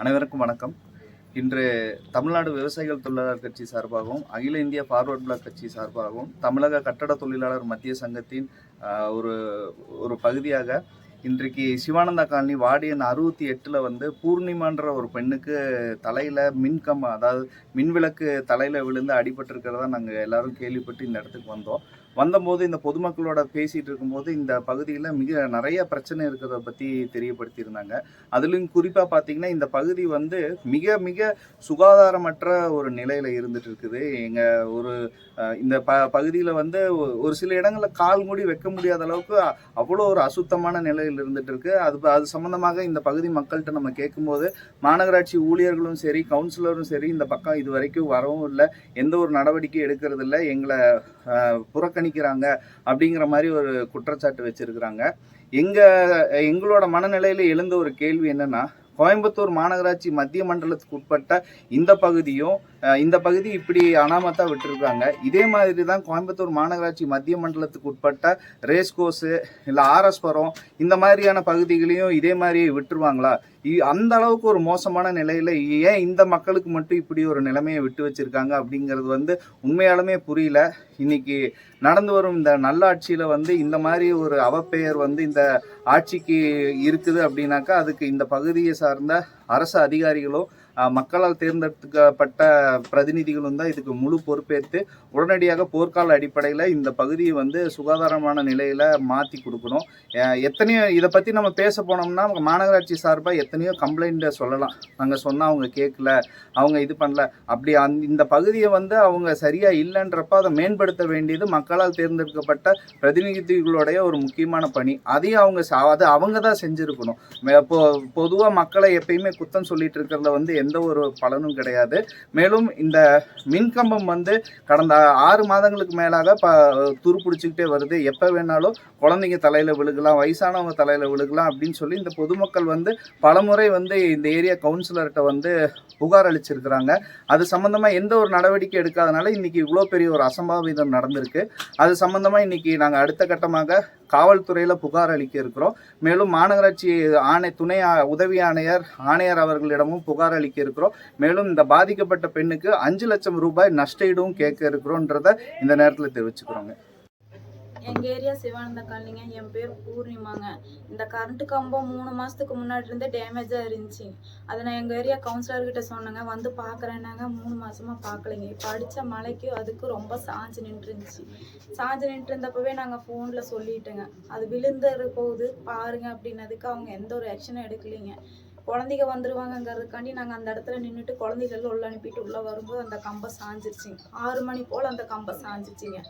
அனைவருக்கும் வணக்கம். இன்று தமிழ்நாடு விவசாயிகள் தொழிலாளர் கட்சி சார்பாகவும் அகில இந்திய ஃபார்வர்ட் பிளாக் கட்சி சார்பாகவும் தமிழக கட்டட தொழிலாளர் மத்திய சங்கத்தின் ஒரு ஒரு பகுதியாக இன்றைக்கு சிவானந்தா காலனி வார்டு எண் 68 வந்து பூர்ணிமான்ற ஒரு பெண்ணுக்கு தலையில் மின்கம்பம், அதாவது மின்விளக்கு தலையில் விழுந்து அடிபட்டிருக்கிறதா நாங்கள் எல்லாரும் கேள்விப்பட்டு இந்த இடத்துக்கு வந்தபோது இந்த பொதுமக்களோட பேசிகிட்டு இருக்கும்போது இந்த பகுதியில் நிறைய பிரச்சனை இருக்கிறத பற்றி தெரியப்படுத்தியிருந்தாங்க. அதுலேயும் குறிப்பாக பார்த்தீங்கன்னா இந்த பகுதி வந்து மிக மிக சுகாதாரமற்ற ஒரு நிலையில் இருந்துட்டு இருக்குது. இந்த பகுதியில் வந்து ஒரு சில இடங்களில் கால் மூடி வைக்க முடியாத அளவுக்கு அவ்வளோ ஒரு அசுத்தமான நிலையில் இருந்துட்டு இருக்கு. அது சம்பந்தமாக இந்த பகுதி மக்கள்கிட்ட நம்ம கேட்கும்போது மாநகராட்சி ஊழியர்களும் சரி, கவுன்சிலரும் சரி இந்த பக்கம் இது வரைக்கும் வரவும் இல்லை, எந்த ஒரு நடவடிக்கை எடுக்கிறது இல்லை, எங்களை புறக்கணிக்கிறாங்க அப்படிங்கிற மாதிரி ஒரு குற்றச்சாட்டு வச்சிருக்கிறாங்க. எங்களோட மனநிலையில எழுந்த ஒரு கேள்வி என்னன்னா, கோயம்புத்தூர் மாநகராட்சி மத்திய மண்டலத்துக்கு உட்பட்ட இந்த பகுதி இப்படி அனாமத்தா விட்டுருக்காங்க. இதே மாதிரி தான் கோயம்புத்தூர் மாநகராட்சி மத்திய மண்டலத்துக்கு உட்பட்ட ரேஸ்கோஸு இல்லை ஆர்எஸ்புரம் இந்த மாதிரியான பகுதிகளையும் இதே மாதிரி விட்டுருவாங்களா? அந்த அளவுக்கு ஒரு மோசமான நிலையில ஏன் இந்த மக்களுக்கு மட்டும் இப்படி ஒரு நிலைமையை விட்டு வச்சிருக்காங்க அப்படிங்கிறது வந்து உண்மையாலுமே புரியல. இன்னைக்கு நடந்து வரும் இந்த நல்லாட்சியில வந்து இந்த மாதிரி ஒரு அவப்பெயர் வந்து இந்த ஆட்சிக்கு இருக்குது அப்படின்னாக்கா அதுக்கு இந்த பகுதியை சார்ந்த அரசு அதிகாரிகளும் மக்களால் தேர்ந்தெடுக்கப்பட்ட பிரதிநிதிகளும் தான் இதுக்கு முழு பொறுப்பேற்று உடனடியாக போர்க்கால அடிப்படையில் இந்த பகுதியை வந்து சுகாதாரமான நிலையில் மாற்றி கொடுக்கணும். எத்தனையோ இதை பற்றி நம்ம பேச போனோம்னா மாநகராட்சி சார்பாக எத்தனையோ கம்ப்ளைண்ட்டை சொல்லலாம். நாங்கள் சொன்னால் அவங்க கேட்கல, அவங்க இது பண்ணல, அப்படி இந்த பகுதியை வந்து அவங்க சரியாக இல்லைன்றப்ப அதை மேம்படுத்த வேண்டியது மக்களால் தேர்ந்தெடுக்கப்பட்ட பிரதிநிதிகளுடைய ஒரு முக்கியமான பணி. அதையும் அவங்க தான் செஞ்சுருக்கணும். பொதுவாக மக்களை எப்பயுமே குத்தம் சொல்லிட்டு இருக்கிறத வந்து எந்த ஒரு பலனும் கிடையாது. மேலும் இந்த மின்கம்பம் வந்து கடந்த 6 மாதங்களுக்கு மேலாக துருப்பிடிச்சுக்கிட்டே வருது. எப்போ வேணாலும் குழந்தைங்க தலையில விழுகலாம், வயசானவங்க தலையில விழுகலாம் அப்படின்னு சொல்லி இந்த பொதுமக்கள் வந்து பலமுறை வந்து இந்த ஏரியா கவுன்சிலர்கிட்ட வந்து புகார் அளிச்சிருக்கிறாங்க. அது சம்பந்தமா எந்த ஒரு நடவடிக்கை எடுக்காதனால இன்னைக்கு இவ்வளோ பெரிய ஒரு அசம்பாவிதம் நடந்திருக்கு. அது சம்பந்தமா இன்னைக்கு நாங்கள் அடுத்த கட்டமாக காவல்துறையில புகார் அளிக்க இருக்கிறோம். மேலும் மாநகராட்சி துணை உதவி ஆணையர் அவர்களிடமும் புகார் அளிக்க இருக்கிறோம். மேலும் இந்த பாதிக்கப்பட்ட பெண்ணுக்கு 5 லட்சம் ரூபாய் நஷ்ட ஈடும் கேட்க இருக்கிறோன்றத இந்த நேரத்தில் தெரிவிச்சுக்கிறோங்க. எங்கள் ஏரியா சிவானந்த காலனிங்க. என் பேர் பூர்ணிமாங்க. இந்த கரண்ட்டு கம்பம் 3 மாதத்துக்கு முன்னாடி இருந்தே டேமேஜாக இருந்துச்சு. அதை நான் எங்கள் ஏரியா கவுன்சிலர்கிட்ட சொன்னேங்க, வந்து பார்க்குறேன்னாங்க. 3 மாதமாக பார்க்கலைங்க. இப்போ அடித்த மழைக்கு அதுக்கு ரொம்ப சாஞ்சு நின்றுருந்துச்சு. சாஞ்சு நின்றுருந்தப்பவே நாங்கள் ஃபோனில் சொல்லிட்டேங்க, அது விழுந்துற போகுது பாருங்க அப்படின்னதுக்கு அவங்க எந்த ஒரு ஆக்ஷனும் எடுக்கலைங்க. குழந்தைங்க வந்துடுவாங்கங்கிறதுக்காண்டி நாங்கள் அந்த இடத்துல நின்றுட்டு குழந்தைகள் உள்ள அனுப்பிட்டு உள்ளே வரும்போது அந்த கம்பம் சாஞ்சிருச்சுங்க. 6 மணி போல் அந்த கம்பம் சாஞ்சிச்சிங்க.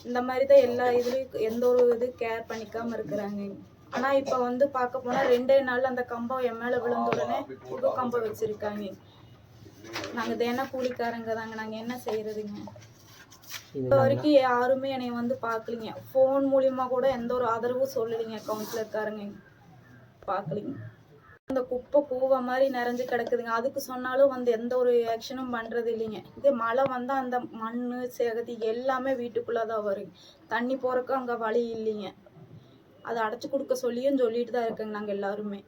இந்த மாதிரி தான் எல்லா இதுலேயும் எந்த ஒரு கேர் பண்ணிக்காமல் இருக்கிறாங்க. ஆனால் இப்போ வந்து பார்க்க போனால் 2 நாள் அந்த கம்பம் என் மேலே விழுந்த உடனே புது கம்பம் வச்சுருக்காங்க. நாங்கள் தினம் கூலிக்காரங்க தாங்க, நாங்கள் என்ன செய்கிறதுங்க? இப்போ வரைக்கும் யாருமே என்னை வந்து பார்க்கலிங்க. ஃபோன் மூலிமா கூட எந்த ஒரு ஆதரவும் சொல்லலைங்க. கவுன்சிலர்காரங்க பார்க்கலிங்க. அந்த குப்பை கூவ மாதிரி நிறைஞ்சு கிடக்குதுங்க. அதுக்கு சொன்னாலும் வந்து எந்த ஒரு ஆக்ஷனும் பண்ணுறது இல்லைங்க. இதே மழை வந்தால் அந்த மண் சேகதி எல்லாமே வீட்டுக்குள்ளே தான் வருங்க. தண்ணி போகிறக்கு அங்கே வழி இல்லைங்க. அதை அடைச்சி கொடுக்க சொல்லிட்டு தான் இருக்கேங்க நாங்கள் எல்லாருமே.